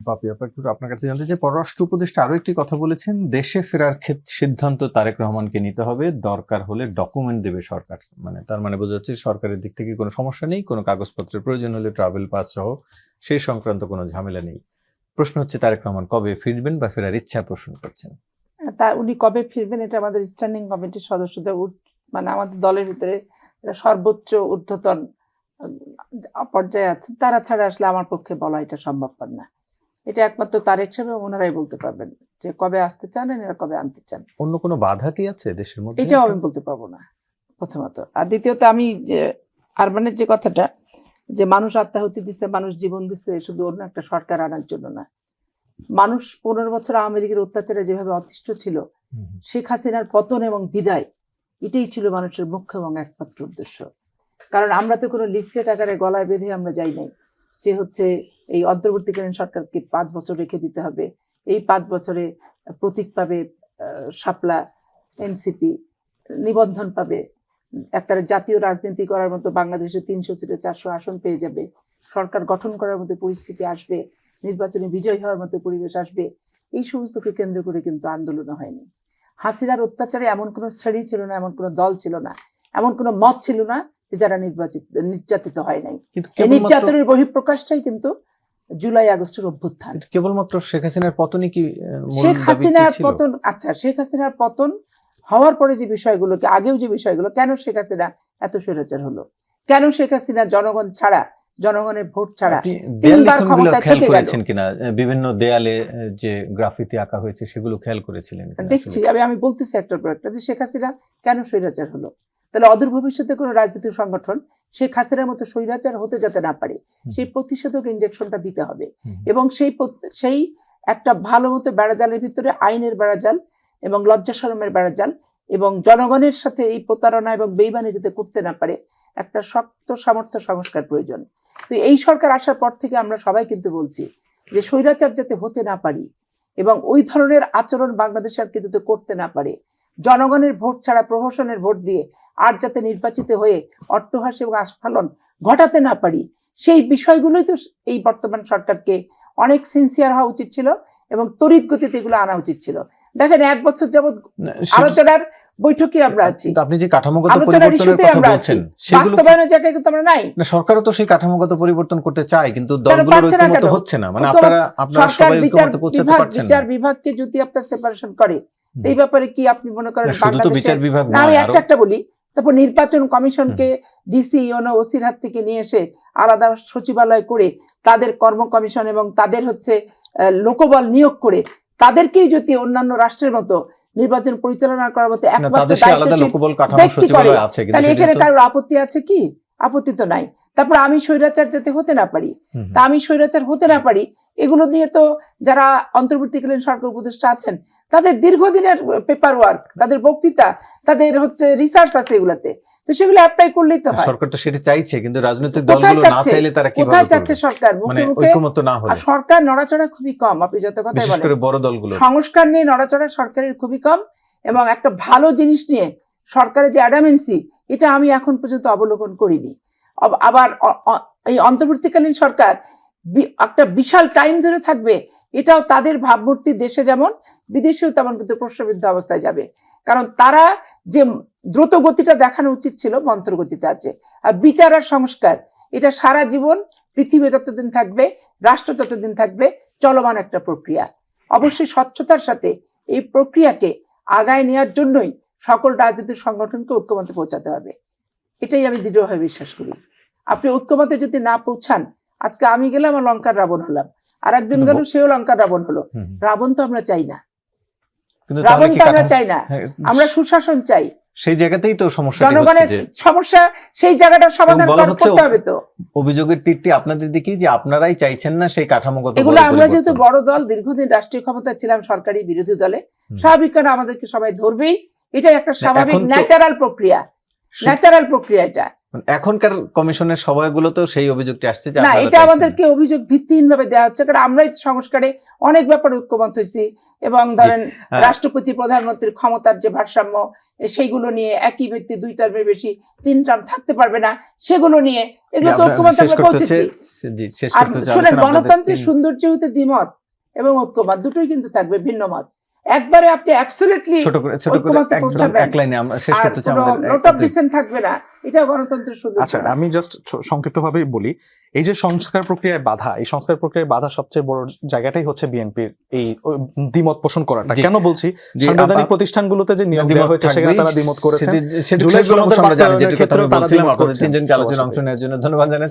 পাপি আপা, একটু আপনার কাছে জানতে চাই, পররাষ্ট্র উপদেষ্টা আরো একটি কথা বলেছেন, দেশে ফেরার সিদ্ধান্ত তারেক রহমানকে নিতে হবে, দরকার হলে ডকুমেন্ট দেবে সরকার। মানে তার মানে বোঝা যাচ্ছে সরকারের দিক থেকে কোনো সমস্যা নেই, কোনো কাগজপত্রের প্রয়োজন হলে ট্রাভেল পাস সহ সেই সংক্রান্ত কোনো ঝামেলা নেই। প্রশ্ন হচ্ছে তারেক রহমান কবে ফিরবেন বা ফেরার ইচ্ছা পোষণ করছেন? তা উনি কবে ফিরবেন এটা আমাদের স্ট্যান্ডিং কমিটির সদস্যদের মানে আমাদের দলের ভিতরে সর্বোচ্চ ঊর্ধ্বতন পর্যায়ে আছেন, তারা ছাড়া আসলে আমার পক্ষে বলা এটা সম্ভবপর না। এটা একমাত্র তারেক সাহেব ওনারাই বলতে পারবেন যে কবে আসতে চান, এরা কবে আনতে চান। অন্য কোনো বাধা কি আছে দেশের মধ্যে? এটাও আমি বলতে পারবো না প্রথমত। আর দ্বিতীয়ত আমি যে আরবানের যে কথাটা, যে মানুষ আত্মাহুতি দিচ্ছে, মানুষ জীবন দিচ্ছে শুধু অন্য একটা সরকার আনার জন্য না। মানুষ 15 বছর আওয়ামী লীগের অত্যাচারে যেভাবে অতিষ্ঠ ছিল, শেখ হাসিনার পতন এবং বিদায় এটাই ছিল মানুষের মুখ্য এবং একমাত্র উদ্দেশ্য। কারণ আমরা তো কোনো লিফলেট আকারে গলায় বেঁধে আমরা যাই নাই যে হচ্ছে এই অন্তর্বর্তীকালীন সরকারকে 5 বছর রেখে দিতে হবে, এই 5 বছরে প্রতীক পাবে শাপলা, এনসিপি নিবন্ধন পাবে, একটা জাতীয় রাজনীতি করার মতো বাংলাদেশে 300 সিটে 400 আসন পেয়ে যাবে, সরকার গঠন করার মতো পরিস্থিতি আসবে, নির্বাচনে বিজয়ী হওয়ার মতো পরিবেশ আসবে। এই সমস্তকে কেন্দ্র করে কিন্তু আন্দোলন হয়নি। হাসিনার অত্যাচারে এমন কোনো শ্রেণী ছিল না, এমন কোনো দল ছিল না, এমন কোনো মত ছিল না যে যারা নির্যাতিত হয় নাই। নির্যাতনের বহিঃপ্রকাশটাই কিন্তু জুলাই আগস্টের অভ্যুত্থান। কেবলমাত্র শেখ হাসিনার পতনই কি? শেখ হাসিনার পতন, আচ্ছা শেখ হাসিনার পতন হওয়ার পরে যে বিষয়গুলোকে, আগেও যে বিষয়গুলো, কেন শেখ হাসিনা এত স্বৈরাচার হলো, কেন শেখ হাসিনা জনগণ ছাড়া, জনগণের ভোট ছাড়া 3 বার ক্ষমতায় থেকে গেল কিনা? বিভিন্ন দেয়ালে যে গ্রাফিতি আঁকা হয়েছে সেগুলো খেয়াল করেছিলেন? দেখছি আমি বলতেছি একটার পর একটা, যে শেখ হাসিনা কেন স্বৈরাচার হলো। তাহলে অদূর ভবিষ্যতে কোনো রাজনৈতিক সংগঠন শেখ হাসিনার মতো স্বৈরাচার হতে যাতে না পারে সেই প্রতিষেধক ইনজেকশনটা দিতে হবে। এবং সেই একটা ভালো মতো বেড়াজালের ভিতরে আইনের বেড়াজাল এবং লজ্জা শরমের বেড়াজাল এবং জনগণের সাথে এই প্রতারণা এবং বেইমানি যাতে করতে না পারে একটা শক্ত সামর্থ্য সংস্কার প্রয়োজন। তো এই সরকার আসার পর থেকে আমরা সবাই কিন্তু বলছি যে স্বৈরাচার যাতে হতে না পারি এবং ওই ধরনের আচরণ বাংলাদেশে আর কিন্তু করতে না পারে, জনগণের ভোট ছাড়া প্রহসনের ভোট দিয়ে আর যাতে নির্বাচিত হয়ে অট্টহাস এবং আস্ফালন ঘটাতে না পারি, সেই বিষয়গুলোই তো এই বর্তমান সরকারকে অনেক সিনসিয়ার হওয়া উচিত ছিল এবং তড়িৎ গতিতে এগুলো আনা উচিত ছিল। দেখেন 1 বছর যাবত আলোচনার বৈঠকে আমরা আছি, আপনি যে কাঠামোগত পরিবর্তনের কথা বলছেন বাস্তবায়নের জায়গায় কিন্তু আমরা নাই। সরকারও তো সেই কাঠামোগত পরিবর্তন করতে চায়, কিন্তু দলগুলোর ঐক্যমত হচ্ছে না। মানে আপনারা সবাই ঐক্যমতে পৌঁছাতে পারছেন না। বিচার বিভাগকে যদি আপনারা সেপারেশন করে, এই ব্যাপারে কি আপনি মনে করেন শুধু তো বিচার বিভাগ না, আমি একটা বলি, তারপর নির্বাচন কমিশনকে ডিসি ওসির হাত থেকে নিয়ে এসে আলাদা সচিবালয় করে তাদের কর্ম কমিশন এবং তাদের হচ্ছে লোকবল নিয়োগ করে তাদেরকেই যদি অন্যান্য রাষ্ট্রের মতো নির্বাচন পরিচালনা করার মতো একমাত্র তাহলে এখানে কারোর আপত্তি আছে কি? আপত্তি তো নাই। তারপর আমি স্বৈরাচার যাতে হতে না পারি, তা আমি স্বৈরাচার হতে না পারি, এগুলো নিয়ে তো যারা অন্তর্বর্তীকালীন সরকার উপদেষ্টা আছেন তাদের দীর্ঘদিনের পেপার ওয়ার্ক, তাদের বক্তৃতা, তাদের হচ্ছে রিসার্চ আছে এগুলাতে, তো সেগুলো অ্যাপ্লাই করলেই তো হয়। সরকার তো সেটা চাইছে, কিন্তু রাজনৈতিক দলগুলো না চাইলে তারা কিভাবে কোথায় চাচ্ছে সরকার? মানে ঐক্যমত না হলে সরকার নড়াচড়া খুবই কম। আপনি যত কথা বলেন, বিশেষ করে বড় দলগুলো সংস্কার নিয়ে নড়াচড়া সরকারের খুবই কম এবং একটা ভালো জিনিস নিয়ে সরকারের যে অ্যাডামেন্সি, এটা আমি এখন পর্যন্ত অবলোকন করিনি। আবার এই অন্তর্বর্তীকালীন সরকার একটা বিশাল টাইম ধরে থাকবে, এটাও তাদের ভাবমূর্তি দেশে যেমন বিদেশেও তেমন কিন্তু প্রশ্নবিদ্ধ অবস্থায় যাবে। কারণ তারা যে দ্রুত গতিটা দেখানো উচিত ছিল মন্থর গতিতে আছে। আর বিচার আর সংস্কার এটা সারা জীবন, পৃথিবী যতদিন থাকবে, রাষ্ট্র ততদিন থাকবে, চলমান একটা প্রক্রিয়া। অবশ্যই স্বচ্ছতার সাথে এই প্রক্রিয়াকে আগায় নেওয়ার জন্যই সকল রাজনৈতিক সংগঠনকে ঐক্যমতে পৌঁছাতে হবে। এটাই আমি দৃঢ়ভাবে বিশ্বাস করি। আপনি ঐক্যমতে যদি না পৌঁছান, আজকে আমি গেলাম আর লঙ্কার রাবণ হলাম, আর একজন গেল সেও লঙ্কার রাবণ হলো। রাবণ তো আমরা চাই না, রাবণ তো আমরা চাই না, আমরা সুশাসন চাই। সেই জায়গাতেই তো সমস্যা, জনগণের সমস্যা, সেই জায়গাটার সমাধান করতে হবে। তো অভিযোগের তীরটি আপনাদের দিকেই যে আপনারাই চাইছেন না সেই কাঠামোগত। এগুলো আমরা যেহেতু বড় দল, দীর্ঘদিন রাষ্ট্রীয় ক্ষমতায় ছিলাম, সরকারি বিরোধী দলে, স্বাভাবিক কারণে আমাদেরকে সবাই ধরবেই। এটাই একটা স্বাভাবিক ন্যাচারাল প্রক্রিয়া, ন্যাচারাল প্রক্রিয়া এটা। এখনকার কমিশনের সভাগুলো তো সেই অভিযোগটি আসছে যে না, এটা আমাদেরকে অভিযোগ ভিত্তিহীন ভাবে দেওয়া হচ্ছে। কারণ আমরাই সংস্কারে অনেক ব্যাপারে ঐক্যমত হয়েছি এবং ধরেন রাষ্ট্রপতি প্রধানমন্ত্রীর ক্ষমতার যে ভারসাম্য, সেইগুলো নিয়ে একই ব্যক্তি 2 টার্মের বেশি 3 টার্ম থাকতে পারবে না, সেগুলো নিয়ে এগুলো তো ঐক্যমতে আমরা পৌঁছেছি। আর শুনেন, গণতন্ত্রের সৌন্দর্য হতে দ্বিমত, এবং ঐক্যমত দুটোই কিন্তু থাকবে, ভিন্ন মত একবারে আপনি অ্যাবসলিউটলি ছোট করে ঐক্যমতে একদম পৌঁছাবেন। এক লাইনে আমরা শেষ করতে চাই আমাদের নোট অফ ডিসেন্ট থাকবে না, এটা গণতন্ত্রের সুযোগ। আচ্ছা, আমি জাস্ট সংক্ষিপ্তভাবেই বলি, এই যে সংস্কার প্রক্রিয়ায় বাধা, এই সংস্কার প্রক্রিয়ায় বাধা সবচেয়ে বড় জায়গাটাই হচ্ছে বিএনপির এই দ্বিমত পোষণ করাটা। জি। কেন বলছি, জি, সাংবিধানিক প্রতিষ্ঠানগুলোতে যে নিয়োগ দেওয়া হয়েছে সেখানে তারা দ্বিমত করেছেন। সেটা জুলাই সনদের আমরা জানি, যেটি কথা বাস্তবায়নের আমি ক্ষেত্রেও তারা বলছিলাম, দ্বিমত আপনাদের করছেন। তিনজনকে আলোচনা অংশ নেওয়ার জন্য ধন্যবাদ জানাই।